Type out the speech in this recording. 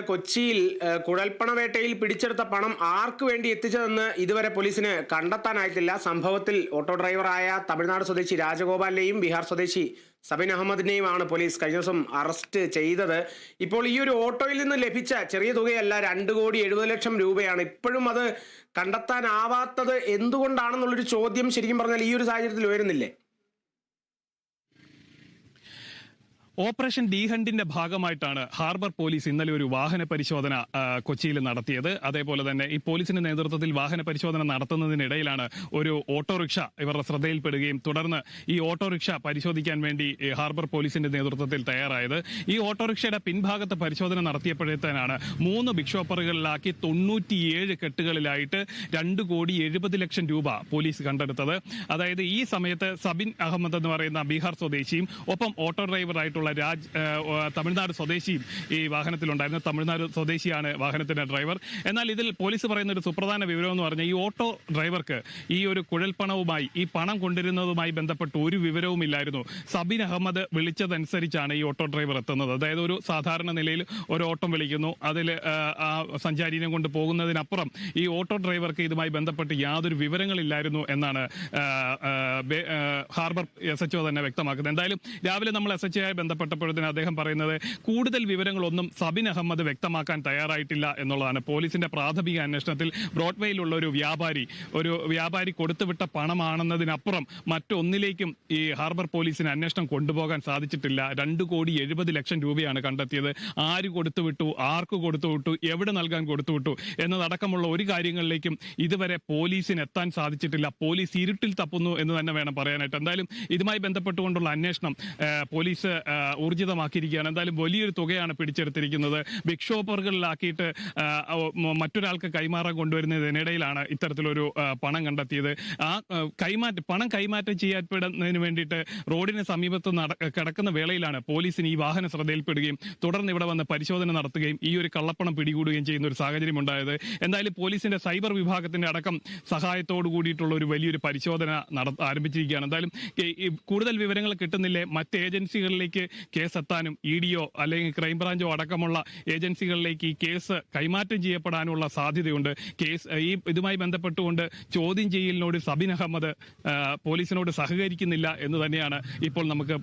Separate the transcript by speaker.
Speaker 1: കൊച്ചിയിൽ കുഴൽപ്പണവേട്ടയിൽ പിടിച്ചെടുത്ത പണം ആർക്കു വേണ്ടി എത്തിച്ചതെന്ന് ഇതുവരെ പോലീസിന് കണ്ടെത്താനായിട്ടില്ല. സംഭവത്തിൽ ഓട്ടോ ഡ്രൈവറായ തമിഴ്നാട് സ്വദേശി രാജഗോപാലിനെയും ബീഹാർ സ്വദേശി സബിൻ അഹമ്മദിനെയുമാണ് പോലീസ് കഴിഞ്ഞ ദിവസം അറസ്റ്റ് ചെയ്തത്. ഇപ്പോൾ ഈ ഒരു ഓട്ടോയിൽ നിന്ന് ലഭിച്ച ചെറിയ തുകയല്ല, 2,70,00,000 രൂപയാണ്. ഇപ്പോഴും അത് കണ്ടെത്താനാവാത്തത് എന്തുകൊണ്ടാണെന്നുള്ളൊരു ചോദ്യം ശരിക്കും പറഞ്ഞാൽ ഈ ഒരു സാഹചര്യത്തിൽ ഉയരുന്നില്ലേ?
Speaker 2: ഓപ്പറേഷൻ ഡി ഹണ്ടിന്റെ ഭാഗമായിട്ടാണ് ഹാർബർ പോലീസ് ഇന്നലെ ഒരു വാഹന പരിശോധന കൊച്ചിയിൽ നടത്തിയത്. അതേപോലെ തന്നെ ഈ പോലീസിന്റെ നേതൃത്വത്തിൽ വാഹന പരിശോധന നടത്തുന്നതിനിടയിലാണ് ഒരു ഓട്ടോറിക്ഷ ഇവരുടെ ശ്രദ്ധയിൽപ്പെടുകയും തുടർന്ന് ഈ ഓട്ടോറിക്ഷ പരിശോധിക്കാൻ വേണ്ടി ഹാർബർ പോലീസിന്റെ നേതൃത്വത്തിൽ തയ്യാറായത്. ഈ ഓട്ടോറിക്ഷയുടെ പിൻഭാഗത്ത് പരിശോധന നടത്തിയപ്പോഴത്തേനാണ് 3 ബിഗ് ഷോപ്പറുകളിലാക്കി 97 കെട്ടുകളിലായിട്ട് 2,70,00,000 രൂപ പോലീസ് കണ്ടെടുത്തത്. അതായത് ഈ സമയത്ത് സബിൻ അഹമ്മദ് എന്ന് പറയുന്ന ബീഹാർ സ്വദേശിയും ഒപ്പം ഓട്ടോ ഡ്രൈവറായിട്ടുള്ള തമിഴ്നാട് സ്വദേശിയും ഈ വാഹനത്തിലുണ്ടായിരുന്നു. തമിഴ്നാട് സ്വദേശിയാണ് വാഹനത്തിന്റെ ഡ്രൈവർ. എന്നാൽ ഇതിൽ പോലീസ് പറയുന്ന ഒരു സുപ്രധാന വിവരം എന്ന് പറഞ്ഞാൽ ഈ ഓട്ടോ ഡ്രൈവർക്ക് ഈ ഒരു കുഴൽപ്പണവുമായി ഈ പണം കൊണ്ടുവരുന്നതുമായി ബന്ധപ്പെട്ട് ഒരു വിവരവുമില്ലായിരുന്നു. സബിൻ അഹമ്മദ് വിളിച്ചതനുസരിച്ചാണ് ഈ ഓട്ടോ ഡ്രൈവർ എത്തുന്നത്. അതായത് ഒരു സാധാരണ നിലയിൽ ഒരു ഓട്ടം വിളിക്കുന്നു, അതിൽ ആ സഞ്ചാരിനെ കൊണ്ട് പോകുന്നതിനപ്പുറം ഈ ഓട്ടോ ഡ്രൈവർക്ക് ഇതുമായി ബന്ധപ്പെട്ട് യാതൊരു വിവരങ്ങളില്ലായിരുന്നു എന്നാണ് ഹാർബർ SHO തന്നെ വ്യക്തമാക്കുന്നത്. എന്തായാലും രാവിലെ നമ്മൾ SHO ബന്ധപ്പെട്ടപ്പോഴത്തേന് അദ്ദേഹം പറയുന്നത് കൂടുതൽ വിവരങ്ങളൊന്നും സബിൻ അഹമ്മദ് വ്യക്തമാക്കാൻ തയ്യാറായിട്ടില്ല എന്നുള്ളതാണ്. പോലീസിന്റെ പ്രാഥമിക അന്വേഷണത്തിൽ ബ്രോഡ്വേയിലുള്ള ഒരു വ്യാപാരി കൊടുത്തുവിട്ട പണമാണെന്നതിനപ്പുറം മറ്റൊന്നിലേക്കും ഈ ഹാർബർ പോലീസിന് അന്വേഷണം കൊണ്ടുപോകാൻ സാധിച്ചിട്ടില്ല. 2,70,00,000 രൂപയാണ് കണ്ടെത്തിയത്. ആര് കൊടുത്തുവിട്ടു, ആർക്ക് കൊടുത്തുവിട്ടു, എവിടെ നൽകാൻ കൊടുത്തുവിട്ടു എന്നതടക്കമുള്ള ഒരു കാര്യങ്ങളിലേക്കും ഇതുവരെ പോലീസിന് എത്താൻ സാധിച്ചിട്ടില്ല. പോലീസ് ഇരുട്ടിൽ തപ്പുന്നു എന്ന് തന്നെ വേണം പറയാനായിട്ട്. എന്തായാലും ഇതുമായി ബന്ധപ്പെട്ടുകൊണ്ടുള്ള അന്വേഷണം പോലീസ് ഊർജിതമാക്കിയിരിക്കുകയാണ്. എന്തായാലും വലിയൊരു തുകയാണ് പിടിച്ചെടുത്തിരിക്കുന്നത്. ബിഗ് ഷോപ്പറുകളിലാക്കിയിട്ട് മറ്റൊരാൾക്ക് കൈമാറാൻ കൊണ്ടുവരുന്നതിനിടയിലാണ് ഇത്തരത്തിലൊരു പണം കണ്ടെത്തിയത്. ആ പണം കൈമാറ്റം ചെയ്യപ്പെടുന്നതിന് വേണ്ടിയിട്ട് റോഡിന് സമീപത്ത് കിടക്കുന്ന വേളയിലാണ് പോലീസിന് ഈ വാഹന ശ്രദ്ധയിൽപ്പെടുകയും തുടർന്ന് ഇവിടെ വന്ന് പരിശോധന നടത്തുകയും ഈ ഒരു കള്ളപ്പണം പിടികൂടുകയും ചെയ്യുന്ന ഒരു സാഹചര്യം ഉണ്ടായത്. എന്തായാലും പോലീസിന്റെ സൈബർ വിഭാഗത്തിന്റെ അടക്കം സഹായത്തോടു കൂടിയിട്ടുള്ള ഒരു വലിയൊരു പരിശോധന ആരംഭിച്ചിരിക്കുകയാണ്. എന്തായാലും കൂടുതൽ വിവരങ്ങൾ കിട്ടുന്നില്ലേ, മറ്റ് ഏജൻസികളിലേക്ക് കേസ് എത്താനും EDO അല്ലെങ്കിൽ ക്രൈംബ്രാഞ്ചോ അടക്കമുള്ള ഏജൻസികളിലേക്ക് ഈ കേസ് കൈമാറ്റം ചെയ്യപ്പെടാനുള്ള സാധ്യതയുണ്ട്. ഇതുമായി ബന്ധപ്പെട്ടുകൊണ്ട് ചോദ്യം ചെയ്യലിനോട് സബിൻ അഹമ്മദ് പോലീസിനോട് സഹകരിക്കുന്നില്ല എന്ന് തന്നെയാണ് ഇപ്പോൾ നമുക്ക്